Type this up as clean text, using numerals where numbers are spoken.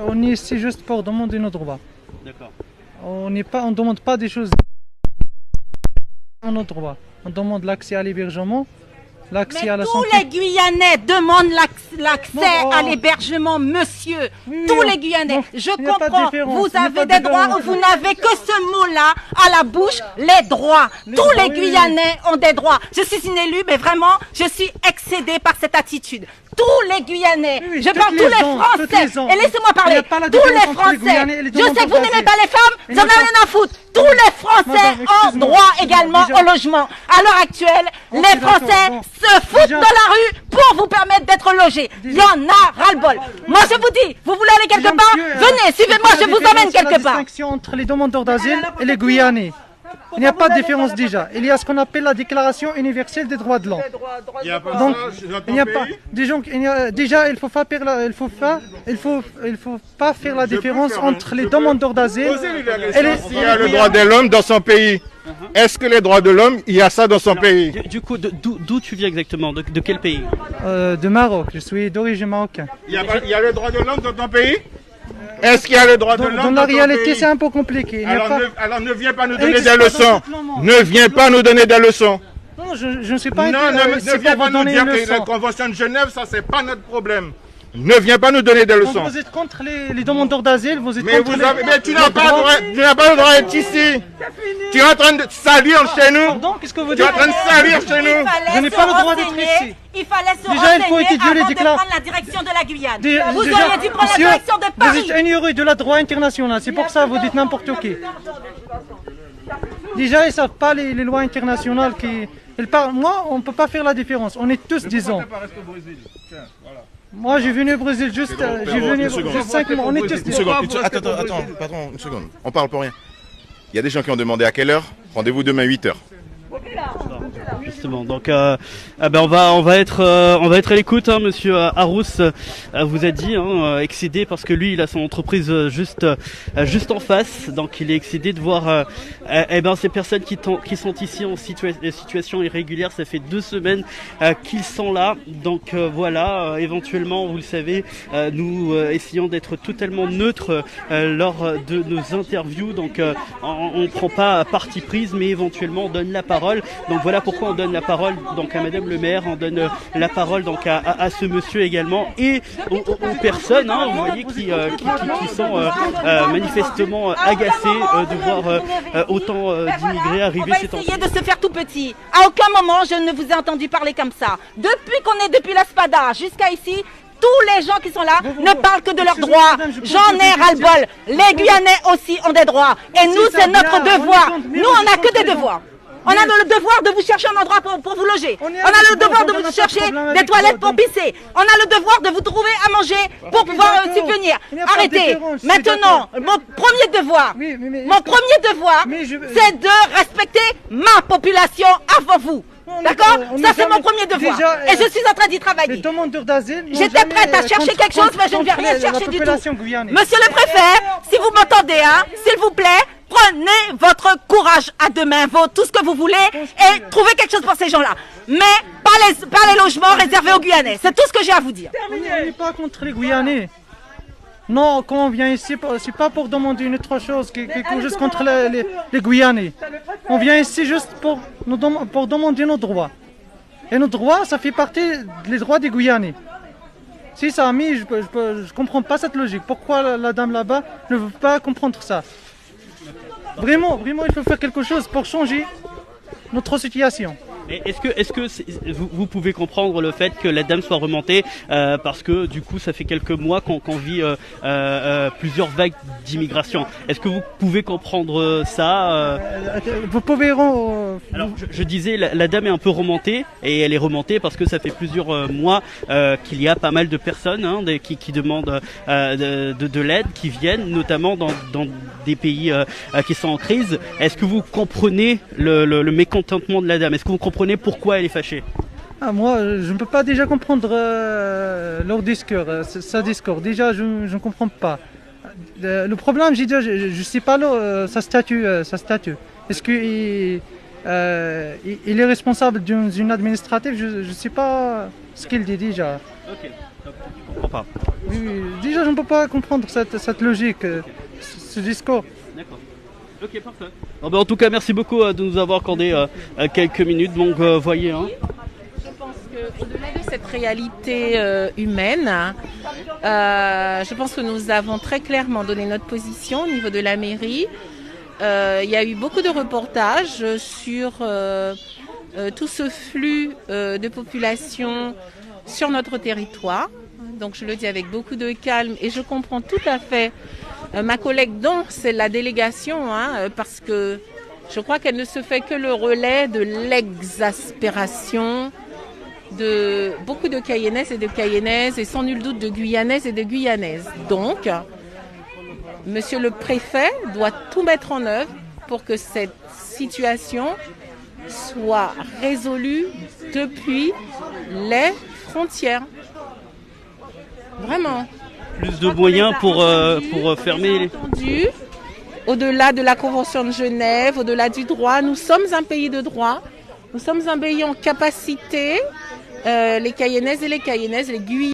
On est ici juste pour demander nos droits. D'accord. On ne demande pas des choses à nos droits. On demande l'accès à l'hébergement, l'accès à la santé. Tous les Guyanais demandent l'accès Non, à l'hébergement, monsieur. Oui, Tous oui, les Guyanais. non, Je il n'y a pas de comprends. différence, Vous il n'y a avez pas de des droits différence. ou vous n'avez que ce mot-là à la bouche, les droits. Tous les oui, Guyanais ont des droits. Je suis une élue, mais vraiment, je suis excédée par cette attitude. Tous les Guyanais, Oui, oui, je toutes parle tous les les ans, toutes Français. les ans. Et laissez-moi Il parler. n'y a pas la Tous différence les entre les Guyanais et Français. les Je sais que vous demandeurs n'aimez d'asile. pas les femmes, Il vous en n'y a avez pas- rien à foutre. Tous les Français Madame, ont excuse-moi, droit excuse-moi, également déjà. au logement. À l'heure actuelle, Ok, les d'accord, Français bon. se foutent Déjà. de la rue pour vous permettre d'être logés. Il y en a ras-le-bol. Moi, je vous dis, vous voulez aller quelque Déjà, part? monsieur, Venez, suivez-moi, il y a je vous la emmène différence, il y a quelque la part. distinction entre les demandeurs d'asile et les Guyanais. Il n'y a pas de différence déjà. Il y a ce qu'on appelle la Déclaration universelle des droits de l'homme. Il n'y a pas Donc, ça dans il n'y a ton pas. pays. Déjà, il faut pas faire la différence entre les demandeurs d'asile Posez-lui la et question. les. Il y a le droit de l'homme dans son pays. Est-ce que les droits de l'homme, il y a ça dans son pays? Du coup, d'où tu viens exactement? De quel pays? De Maroc. Je suis d'origine marocaine. Il y a le droit de l'homme dans ton pays? Est-ce qu'il y a le droit de Dans l'homme la dans ton réalité, pays? c'est un peu compliqué. Il n'y a Alors, pas- alors ne viens pas nous donner existe des pas leçons. dans tout le monde. Ne viens pas nous donner des leçons. Non, je ne suis pas Non, intéressé ne viens pour pas vous nous donner dire une que la leçon. Convention de Genève, ça c'est pas notre problème. Ne viens pas nous donner des Donc leçons. vous êtes contre les demandeurs d'asile, vous êtes Mais, contre mais tu n'as les pas, le droits. droit- tu n'as pas le droit d'être ici. Tu es en train de salir chez nous. Pardon, qu'est-ce que vous Tu es dites? en train de salir chez nous. Je n'ai pas le droit d'être ici. Il fallait se Déjà, il faut renseigner étudier les avant de déclarations. prendre la direction de la Guyane. Déjà, Vous auriez dû prendre la monsieur, direction de vous Paris. êtes ignoré de la droit international, c'est pour ça que vous dites n'importe qui. Déjà, ils ne savent pas les lois internationales qui. Moi, on ne peut pas faire la différence. On est tous, disons. Moi, j'ai venu au Brésil juste, j'ai venu une seconde. juste 5 mois. On est tous. Une seconde, attends, patron, une seconde. On parle pour rien. Il y a des gens qui ont demandé à quelle heure? Rendez-vous demain 8h. Justement, donc on va être à l'écoute, hein, monsieur Arous vous a dit, hein, excédé parce que lui il a son entreprise juste en face, donc il est excédé de voir ces personnes qui sont ici en situation irrégulière. Ça fait 2 semaines qu'ils sont là, donc voilà, éventuellement vous le savez, nous essayons d'être totalement neutres lors de nos interviews, donc on prend pas parti prise, mais éventuellement on donne la parole. Donc voilà pourquoi on donne la parole donc à Madame le maire, on donne la parole donc à ce monsieur également et aux personnes, hein, vous voyez, qui sont manifestement agacées de voir autant d'immigrés On arriver va ces temps-ci. essayer de se faire tout petit. À aucun moment je ne vous ai entendu parler comme ça. Depuis la Spada jusqu'à ici, tous les gens qui sont là ne parlent que de leurs Excusez-moi, droits. madame, je peux J'en poser ai des ras-le-bol. Les Guyanais aussi ont des droits. Et nous, ça, c'est notre bien, devoir. on est contre, mais Nous, on on est n'a que contre des les gens. devoirs. On a le devoir de vous chercher un endroit pour vous loger. On est On a le avec devoir vous, de on n'a vous pas de chercher problème des avec toilettes vous, pour donc. pisser. On a le devoir de vous trouver à manger pour Ok, pouvoir d'accord. subvenir. Il n'y a pas de Arrêtez. différence, je suis Maintenant, d'accord. mon premier devoir, Oui, mais mon premier devoir, Mais je- c'est de respecter ma population avant vous. On est- D'accord? on est Ça, c'est jamais- mon premier devoir. déjà, Et je suis en train d'y Les travailler. demandeurs d'asile. n'ont J'étais jamais, prête à chercher quelque chose, mais je ne vais rien contre chercher la du population tout. guyanaise. Monsieur le préfet, si vous m'entendez, hein, s'il vous plaît, prenez votre courage à deux mains, tout ce que vous voulez, et trouvez quelque chose pour ces gens-là. Mais pas les logements réservés aux Guyanais. C'est tout ce que j'ai à vous dire. On n'est pas contre les Guyanais. Non, quand on vient ici, c'est pas pour demander une autre chose, quelque chose contre les Guyanais. On vient ici juste pour demander nos droits. Et nos droits, ça fait partie des droits des Guyanais. Si ça a mis, je comprends pas cette logique. Pourquoi la dame là-bas ne veut pas comprendre ça? Vraiment, il faut faire quelque chose pour changer notre situation. Et est-ce que vous pouvez comprendre le fait que la dame soit remontée parce que du coup ça fait quelques mois qu'on vit plusieurs vagues d'immigration. Est-ce que vous pouvez comprendre ça Vous pouvez... Alors je disais la dame est un peu remontée et elle est remontée parce que ça fait plusieurs mois qu'il y a pas mal de personnes qui demandent de l'aide, qui viennent notamment dans des pays qui sont en crise. Est-ce que vous comprenez le mécontentement de la dame? Est-ce que vous comprenez pourquoi elle est fâchée? Moi, je ne peux pas déjà comprendre leur discours, sa discours. Déjà, je ne comprends pas. Le problème, j'ai dit, je ne sais pas sa statut. Est-ce qu'il il est responsable d'une administrative? Je ne sais pas ce qu'il dit déjà. Ok, donc, je comprends pas. Oui, déjà, je ne peux pas comprendre cette logique, ce discours. D'accord. Ok, parfait. En tout cas, merci beaucoup de nous avoir accordé quelques minutes. Donc, voyez. Hein. Je pense qu'au-delà de cette réalité humaine, je pense que nous avons très clairement donné notre position au niveau de la mairie. Il y a eu beaucoup de reportages sur tout ce flux de population sur notre territoire. Donc je le dis avec beaucoup de calme et je comprends tout à fait ma collègue dont c'est la délégation, parce que je crois qu'elle ne se fait que le relais de l'exaspération de beaucoup de Cayennaises et de Cayennaises et sans nul doute de Guyanaises et de Guyanaises. Donc, Monsieur le préfet doit tout mettre en œuvre pour que cette situation soit résolue depuis les frontières. Vraiment. Plus de moyens pour fermer les... Au-delà de la Convention de Genève, au-delà du droit, nous sommes un pays de droit. Nous sommes un pays en capacité, les Cayennaises et les Cayennaises, les Guyanais,